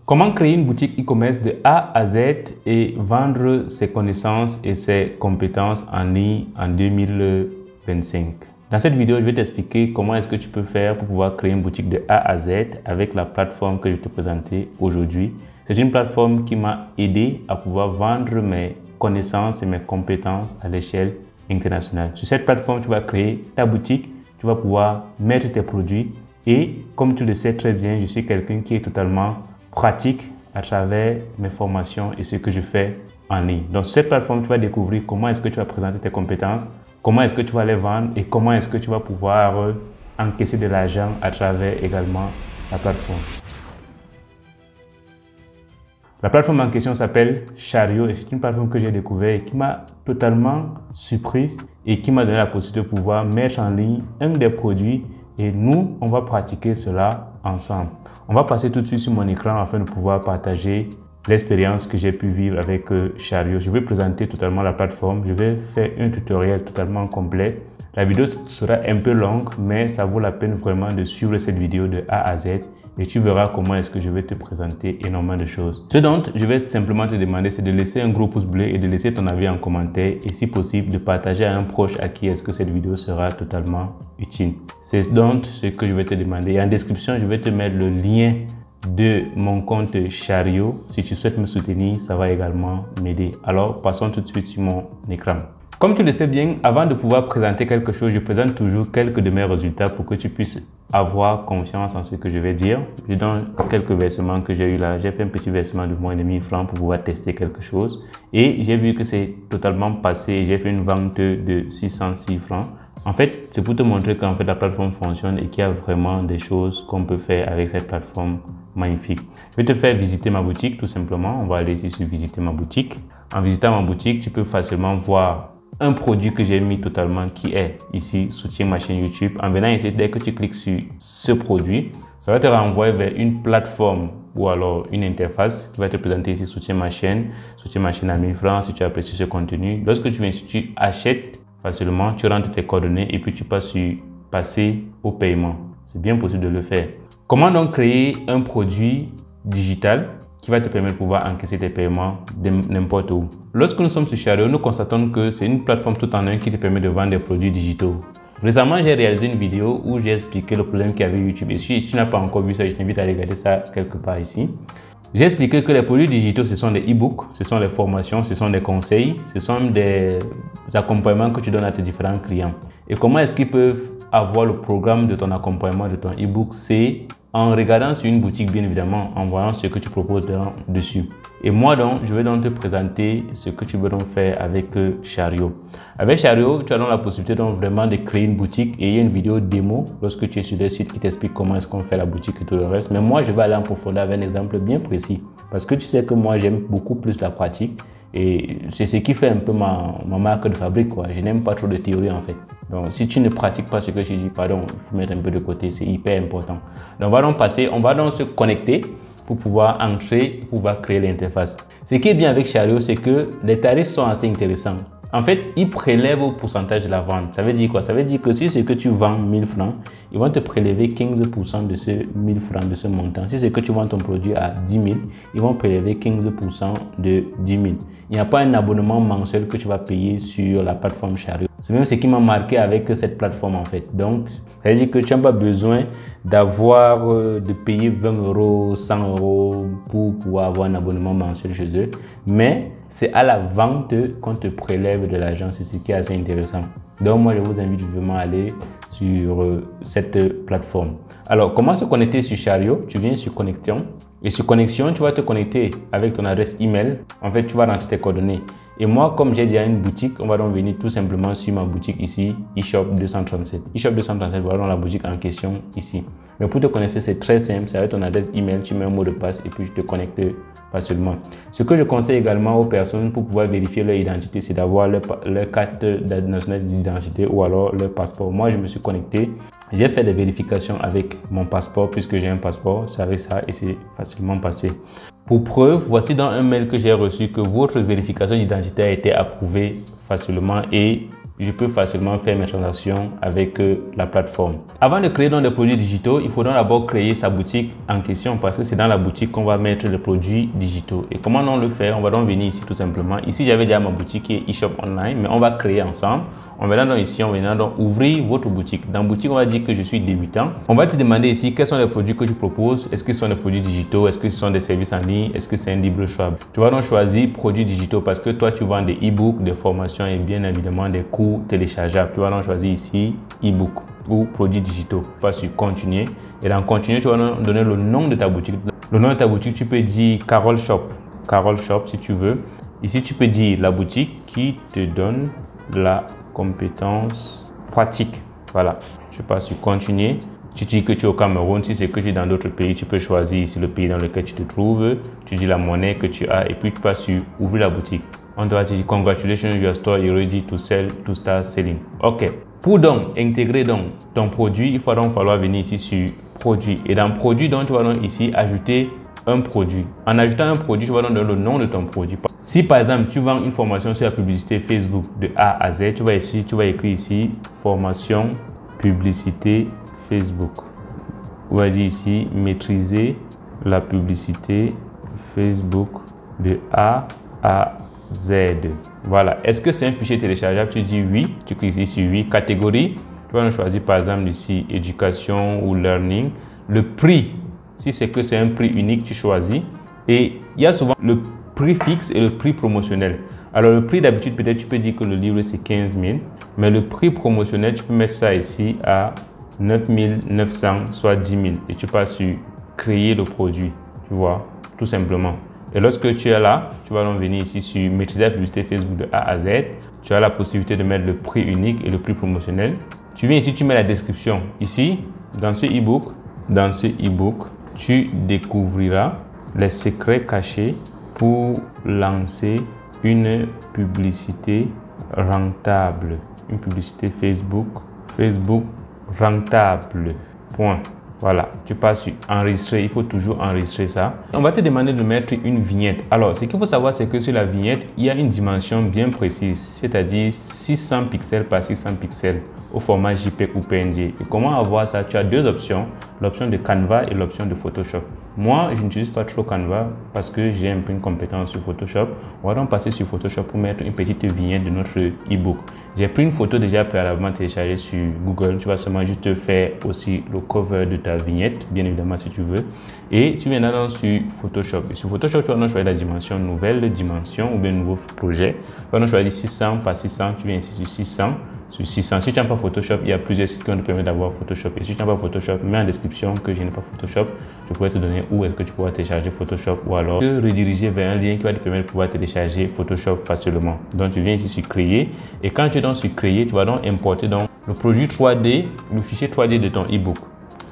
Comment créer une boutique e-commerce de A à Z et vendre ses connaissances et ses compétences en ligne en 2025? Dans cette vidéo, je vais t'expliquer comment est-ce que tu peux faire pour pouvoir créer une boutique de A à Z avec la plateforme que je vais te présenter aujourd'hui. C'est une plateforme qui m'a aidé à pouvoir vendre mes connaissances et mes compétences à l'échelle internationale. Sur cette plateforme, tu vas créer ta boutique, tu vas pouvoir mettre tes produits et comme tu le sais très bien, je suis quelqu'un qui est totalement pratique à travers mes formations et ce que je fais en ligne. Donc, sur cette plateforme, tu vas découvrir comment est-ce que tu vas présenter tes compétences, comment est-ce que tu vas les vendre et comment est-ce que tu vas pouvoir encaisser de l'argent à travers également la plateforme. La plateforme en question s'appelle Chariot et c'est une plateforme que j'ai découverte et qui m'a totalement surpris et qui m'a donné la possibilité de pouvoir mettre en ligne un des produits et nous, on va pratiquer cela ensemble. On va passer tout de suite sur mon écran afin de pouvoir partager l'expérience que j'ai pu vivre avec Chariot. Je vais présenter totalement la plateforme. Je vais faire un tutoriel totalement complet. La vidéo sera un peu longue, mais ça vaut la peine vraiment de suivre cette vidéo de A à Z et tu verras comment est-ce que je vais te présenter énormément de choses. Ce dont je vais simplement te demander, c'est de laisser un gros pouce bleu et de laisser ton avis en commentaire et si possible, de partager à un proche à qui est-ce que cette vidéo sera totalement utile. C'est donc ce que je vais te demander. Et en description, je vais te mettre le lien de mon compte Chariot. Si tu souhaites me soutenir, ça va également m'aider. Alors, passons tout de suite sur mon écran. Comme tu le sais bien, avant de pouvoir présenter quelque chose, je présente toujours quelques de mes résultats pour que tu puisses avoir confiance en ce que je vais dire. Je donne quelques versements que j'ai eu là. J'ai fait un petit versement de moins de 1000 francs pour pouvoir tester quelque chose. Et j'ai vu que c'est totalement passé. J'ai fait une vente de 606 francs. En fait, c'est pour te montrer qu'en fait la plateforme fonctionne et qu'il y a vraiment des choses qu'on peut faire avec cette plateforme magnifique. Je vais te faire visiter ma boutique tout simplement. On va aller ici sur visiter ma boutique. En visitant ma boutique, tu peux facilement voir un produit que j'ai mis totalement qui est ici, soutien ma chaîne YouTube. En venant ici, dès que tu cliques sur ce produit, ça va te renvoyer vers une plateforme ou alors une interface qui va te présenter ici soutien ma chaîne à 1000 francs si tu apprécies ce contenu. Lorsque tu viens ici, tu achètes facilement, tu rentres tes coordonnées et puis tu passes sur passer au paiement. C'est bien possible de le faire. Comment donc créer un produit digital qui va te permettre de pouvoir encaisser tes paiements de n'importe où? Lorsque nous sommes sur Chariot, nous constatons que c'est une plateforme tout en un qui te permet de vendre des produits digitaux. Récemment, j'ai réalisé une vidéo où j'ai expliqué le problème qu'il y avait YouTube. Et si tu n'as pas encore vu ça, je t'invite à regarder ça quelque part ici. J'ai expliqué que les produits digitaux, ce sont des e-books, ce sont des formations, ce sont des conseils, ce sont des accompagnements que tu donnes à tes différents clients. Et comment est-ce qu'ils peuvent avoir le programme de ton accompagnement de ton e-book? C'est en regardant sur une boutique, bien évidemment, en voyant ce que tu proposes dessus. Et moi, donc, je vais donc te présenter ce que tu veux donc faire avec Chariot. Avec Chariot, tu as donc la possibilité donc vraiment de créer une boutique et il y a une vidéo démo lorsque tu es sur le site qui t'explique comment est-ce qu'on fait la boutique et tout le reste. Mais moi, je vais aller en profondeur avec un exemple bien précis parce que tu sais que moi, j'aime beaucoup plus la pratique et c'est ce qui fait un peu ma marque de fabrique, quoi. Je n'aime pas trop de théorie en fait. Donc, si tu ne pratiques pas ce que je dis, pardon, il faut mettre un peu de côté, c'est hyper important. Donc, on va donc se connecter pour pouvoir entrer, pour pouvoir créer l'interface. Ce qui est bien avec Chariot, c'est que les tarifs sont assez intéressants. En fait, ils prélèvent au pourcentage de la vente. Ça veut dire quoi? Ça veut dire que si c'est que tu vends 1000 francs, ils vont te prélever 15% de ce 1000 francs, de ce montant. Si c'est que tu vends ton produit à 10 000, ils vont prélever 15% de 10 000. Il n'y a pas un abonnement mensuel que tu vas payer sur la plateforme Chariot. C'est même ce qui m'a marqué avec cette plateforme en fait. Donc, ça veut dire que tu n'as pas besoin de payer 20 €, 100 € pour pouvoir avoir un abonnement mensuel chez eux. Mais c'est à la vente qu'on te prélève de l'argent. C'est ce qui est assez intéressant. Donc, moi, je vous invite vraiment à aller sur cette plateforme. Alors, comment se connecter sur Chariot? Tu viens sur Connexion. Et sur Connexion, tu vas te connecter avec ton adresse email. En fait, tu vas rentrer tes coordonnées. Et moi, comme j'ai déjà une boutique, on va donc venir tout simplement sur ma boutique ici, eShop 237. eShop 237, voilà donc la boutique en question ici. Mais pour te connecter, c'est très simple. C'est avec ton adresse email, tu mets un mot de passe et puis je te connecte facilement. Ce que je conseille également aux personnes pour pouvoir vérifier leur identité, c'est d'avoir leur carte nationale d'identité ou alors leur passeport. Moi, je me suis connecté. J'ai fait des vérifications avec mon passeport puisque j'ai un passeport. C'est avec ça et c'est facilement passé. Pour preuve, voici dans un mail que j'ai reçu que votre vérification d'identité a été approuvée facilement et je peux facilement faire mes transactions avec la plateforme. Avant de créer donc des produits digitaux, il faudra d'abord créer sa boutique en question parce que c'est dans la boutique qu'on va mettre les produits digitaux. Et comment on le fait? On va donc venir ici tout simplement. Ici, j'avais déjà ma boutique qui est eShop Online, mais on va créer ensemble. On va donc ici, on va donc ouvrir votre boutique. Dans boutique, on va dire que je suis débutant. On va te demander ici quels sont les produits que tu proposes. Est-ce que ce sont des produits digitaux? Est-ce que ce sont des services en ligne? Est-ce que c'est un libre choix? Tu vas donc choisir produits digitaux parce que toi, tu vends des e-books, des formations et bien évidemment des cours téléchargeables. Tu vas donc choisir ici e-book ou produits digitaux. Tu vas sur continuer et dans continuer, tu vas donc donner le nom de ta boutique. Le nom de ta boutique, tu peux dire Carole Shop. Carole Shop si tu veux. Ici, tu peux dire la boutique qui te donne la compétence pratique. Voilà. Je passe sur continuer. Tu dis que tu es au Cameroun. Si c'est que tu es dans d'autres pays, tu peux choisir ici le pays dans lequel tu te trouves. Tu dis la monnaie que tu as et puis tu passes sur ouvrir la boutique. On doit te dire congratulations, your store is ready to sell, to start selling. OK. Pour donc intégrer donc ton produit, il va donc falloir venir ici sur produit. Et dans produit, donc tu vas donc ici ajouter un produit. En ajoutant un produit, tu vas donc donner le nom de ton produit. Si par exemple, tu vends une formation sur la publicité Facebook de A à Z, tu vas écrire ici formation publicité Facebook. On va dire ici maîtriser la publicité Facebook de A à Z. Voilà. Est-ce que c'est un fichier téléchargeable? Tu dis oui. Tu cliques ici sur oui. Catégorie. Tu vas choisir par exemple ici éducation ou learning. Le prix. Si c'est que c'est un prix unique, tu choisis. Et il y a souvent le prix fixe et le prix promotionnel. Alors le prix d'habitude, peut-être tu peux dire que le livre c'est 15 000. Mais le prix promotionnel, tu peux mettre ça ici à 9 900, soit 10 000. Et tu passes sur créer le produit. Tu vois, tout simplement. Et lorsque tu es là, tu vas donc venir ici sur maîtriser la publicité Facebook de A à Z. Tu as la possibilité de mettre le prix unique et le prix promotionnel. Tu viens ici, tu mets la description. Ici, dans ce e-book, tu découvriras les secrets cachés pour lancer une publicité rentable. Une publicité Facebook rentable. Point. Voilà, tu passes sur enregistrer, il faut toujours enregistrer ça. On va te demander de mettre une vignette. Alors, ce qu'il faut savoir, c'est que sur la vignette, il y a une dimension bien précise, c'est-à-dire 600 pixels par 600 pixels au format JPEG ou PNG. Et comment avoir ça? Tu as deux options, l'option de Canva et l'option de Photoshop. Moi, je n'utilise pas trop Canva parce que j'ai un peu une compétence sur Photoshop. On va donc passer sur Photoshop pour mettre une petite vignette de notre e-book. J'ai pris une photo déjà préalablement téléchargée sur Google. Tu vas seulement juste faire aussi le cover de ta vignette, bien évidemment si tu veux. Et tu viens là sur Photoshop. Et sur Photoshop, tu vas donc choisir la dimension, nouvelle dimension ou bien nouveau projet. Tu vas donc choisir 600 par 600. Tu viens ici sur 600. Sur 600. Si tu n'as pas Photoshop, il y a plusieurs sites qui te permettent d'avoir Photoshop. Et si tu n'as pas Photoshop, mets en description que je n'ai pas Photoshop. Je pourrais te donner où est-ce que tu pourras télécharger Photoshop ou alors te rediriger vers un lien qui va te permettre de pouvoir télécharger Photoshop facilement. Donc tu viens ici sur créer et quand tu es donc sur créer, tu vas donc importer donc le produit 3D, le fichier 3D de ton e-book.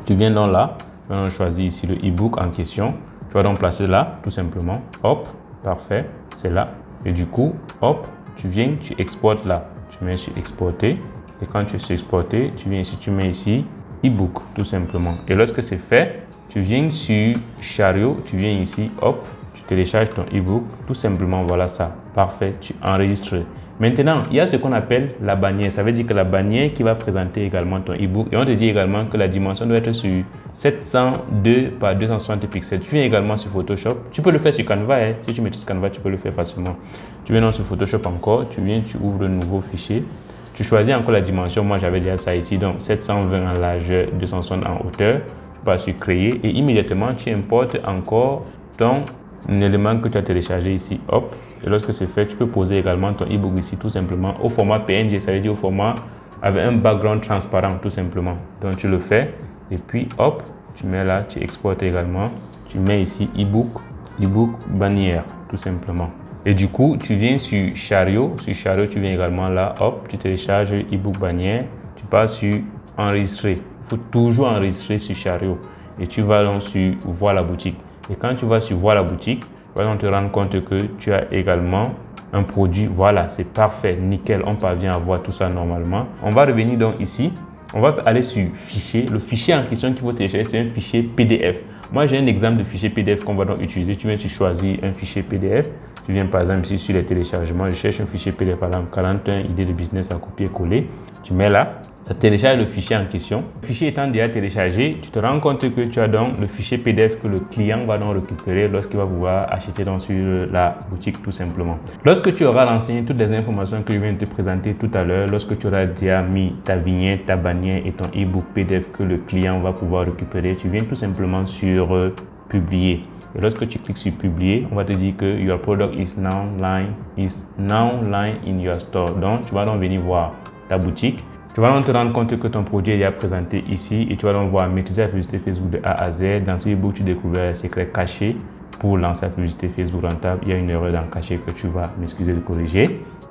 Tu viens donc là, tu vas donc choisir ici le e-book en question. Tu vas donc placer là tout simplement. Hop, parfait, c'est là. Et du coup, hop, tu viens, tu exportes là. Tu mets sur exporter et quand tu es exporté, tu viens ici, tu mets ici e-book tout simplement. Et lorsque c'est fait, tu viens sur Chariot, tu viens ici, hop, tu télécharges ton e-book tout simplement. Voilà ça, parfait, tu enregistres. Maintenant, il y a ce qu'on appelle la bannière. Ça veut dire que la bannière qui va présenter également ton e-book. Et on te dit également que la dimension doit être sur 702 par 260 pixels. Tu viens également sur Photoshop. Tu peux le faire sur Canva. Hein. Si tu maîtrises Canva, tu peux le faire facilement. Tu viens donc sur Photoshop encore. Tu viens, tu ouvres un nouveau fichier. Tu choisis encore la dimension. Moi, j'avais déjà ça ici. Donc, 720 en largeur, 260 en hauteur. Tu passes sur créer et immédiatement, tu importes encore ton élément que tu as téléchargé ici. Hop. Et lorsque c'est fait, tu peux poser également ton e-book ici tout simplement au format PNG, ça veut dire au format avec un background transparent tout simplement. Donc tu le fais et puis hop, tu mets là, tu exportes également. Tu mets ici e-book bannière tout simplement. Et du coup, tu viens sur Chariot. Sur Chariot, tu viens également là, hop, tu télécharges e-book bannière. Tu passes sur enregistrer. Il faut toujours enregistrer sur Chariot. Et tu vas donc sur voir la boutique. Et quand tu vas sur voir la boutique, tu vas te rendre compte que tu as également un produit. Voilà, c'est parfait, nickel, on parvient à voir tout ça normalement. On va revenir donc ici, on va aller sur fichier. Le fichier en question qu'il faut télécharger, c'est un fichier PDF. Moi, j'ai un exemple de fichier PDF qu'on va donc utiliser. Tu viens, tu choisis un fichier PDF. Tu viens par exemple ici sur les téléchargements. Je cherche un fichier PDF, par exemple 41 idées de business à copier-coller. Tu mets là. Ça télécharge le fichier en question. Le fichier étant déjà téléchargé, tu te rends compte que tu as donc le fichier PDF que le client va donc récupérer lorsqu'il va pouvoir acheter donc sur la boutique tout simplement. Lorsque tu auras renseigné toutes les informations que je viens de te présenter tout à l'heure, lorsque tu auras déjà mis ta vignette, ta bannière et ton e-book PDF que le client va pouvoir récupérer, tu viens tout simplement sur publier. Et lorsque tu cliques sur publier, on va te dire que your product is now live in your store. Donc, tu vas donc venir voir ta boutique. Tu vas donc te rendre compte que ton produit est déjà présenté ici et tu vas donc voir maîtriser la publicité Facebook de A à Z. Dans ce e-book, tu découvres les secrets cachés pour lancer la publicité Facebook rentable. Il y a une erreur dans le cachet que tu vas m'excuser de corriger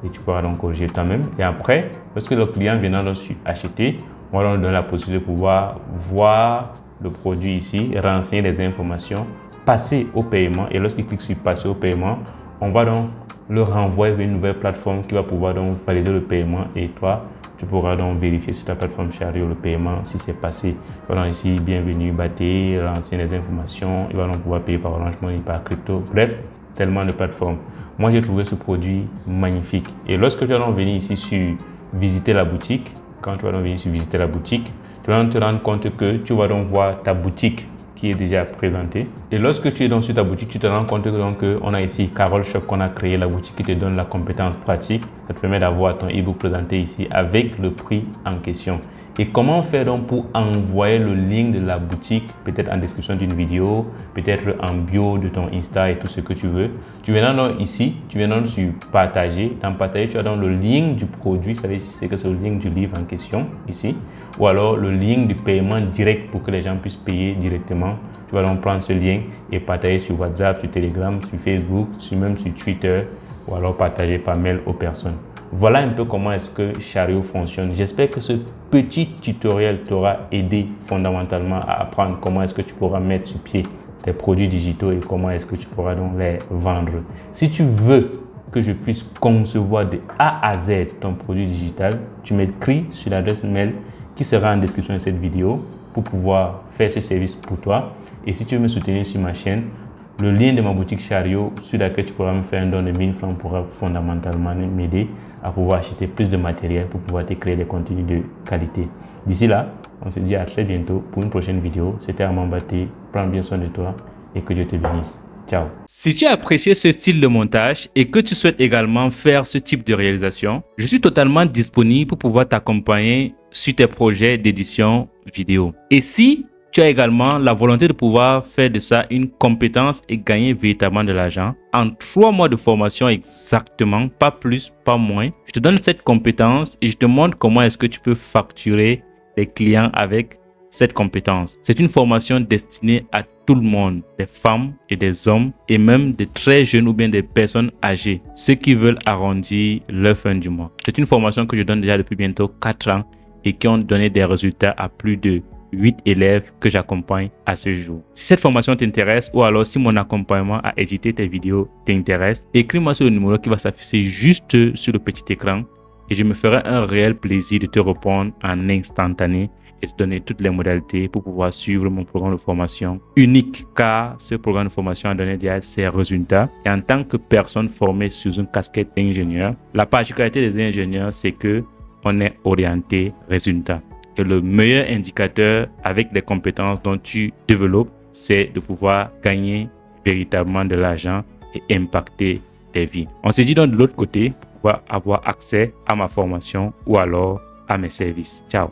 et tu pourras donc corriger toi-même. Et après, lorsque le client viendra donc acheter, on va donc donner la possibilité de pouvoir voir le produit ici, renseigner les informations, passer au paiement. Et lorsqu'il clique sur passer au paiement, on va donc le renvoyer vers une nouvelle plateforme qui va pouvoir donc valider le paiement et toi, tu pourras donc vérifier sur ta plateforme Chariot le paiement si c'est passé. Voilà ici, bienvenue, battez, renseigner les informations. Il va donc pouvoir payer par Orange Money, par crypto. Bref, tellement de plateformes. Moi, j'ai trouvé ce produit magnifique. Et lorsque tu vas donc venir ici sur visiter la boutique, quand tu vas donc venir sur visiter la boutique, tu vas donc te rendre compte que tu vas donc voir ta boutique qui est déjà présentée. Et lorsque tu es donc sur ta boutique, tu te rends compte que donc on a ici Carol Shop qu'on a créé, la boutique qui te donne la compétence pratique. Ça te permet d'avoir ton e-book présenté ici avec le prix en question. Et comment faire donc pour envoyer le lien de la boutique, peut-être en description d'une vidéo, peut-être en bio de ton Insta et tout ce que tu veux. Tu viens donc ici, tu viens donc sur partager. Dans partager, tu as donc le lien du produit, ça veut dire c'est que c'est le lien du livre en question ici. Ou alors le lien du paiement direct pour que les gens puissent payer directement. Tu vas donc prendre ce lien et partager sur WhatsApp, sur Telegram, sur Facebook, même sur Twitter ou alors partager par mail aux personnes. Voilà un peu comment est-ce que Chariot fonctionne. J'espère que ce petit tutoriel t'aura aidé fondamentalement à apprendre comment est-ce que tu pourras mettre sur pied tes produits digitaux et comment est-ce que tu pourras donc les vendre. Si tu veux que je puisse concevoir de A à Z ton produit digital, tu m'écris sur l'adresse mail qui sera en description de cette vidéo pour pouvoir faire ce service pour toi. Et si tu veux me soutenir sur ma chaîne, le lien de ma boutique Chariot sur laquelle tu pourras me faire un don de 1000 francs pourra fondamentalement m'aider à pouvoir acheter plus de matériel pour pouvoir te créer des contenus de qualité. D'ici là, on se dit à très bientôt pour une prochaine vidéo. C'était Armand Baté. Prends bien soin de toi et que Dieu te bénisse. Ciao. Si tu as apprécié ce style de montage et que tu souhaites également faire ce type de réalisation, je suis totalement disponible pour pouvoir t'accompagner sur tes projets d'édition vidéo. Et si tu as également la volonté de pouvoir faire de ça une compétence et gagner véritablement de l'argent, en 3 mois de formation exactement, pas plus, pas moins, je te donne cette compétence et je te montre comment est-ce que tu peux facturer des clients avec cette compétence. C'est une formation destinée à tout le monde, des femmes et des hommes et même des très jeunes ou bien des personnes âgées, ceux qui veulent arrondir leur fin du mois. C'est une formation que je donne déjà depuis bientôt 4 ans et qui ont donné des résultats à plus de 8 élèves que j'accompagne à ce jour. Si cette formation t'intéresse ou alors si mon accompagnement à éditer tes vidéos t'intéresse, écris-moi sur le numéro qui va s'afficher juste sur le petit écran et je me ferai un réel plaisir de te répondre en instantané et te donner toutes les modalités pour pouvoir suivre mon programme de formation unique, car ce programme de formation a donné déjà ses résultats. Et en tant que personne formée sous une casquette d'ingénieur, la particularité des ingénieurs, c'est que on est orienté résultat. Et le meilleur indicateur avec les compétences dont tu développes, c'est de pouvoir gagner véritablement de l'argent et impacter tes vies. On se dit donc de l'autre côté pour pouvoir avoir accès à ma formation ou alors à mes services. Ciao.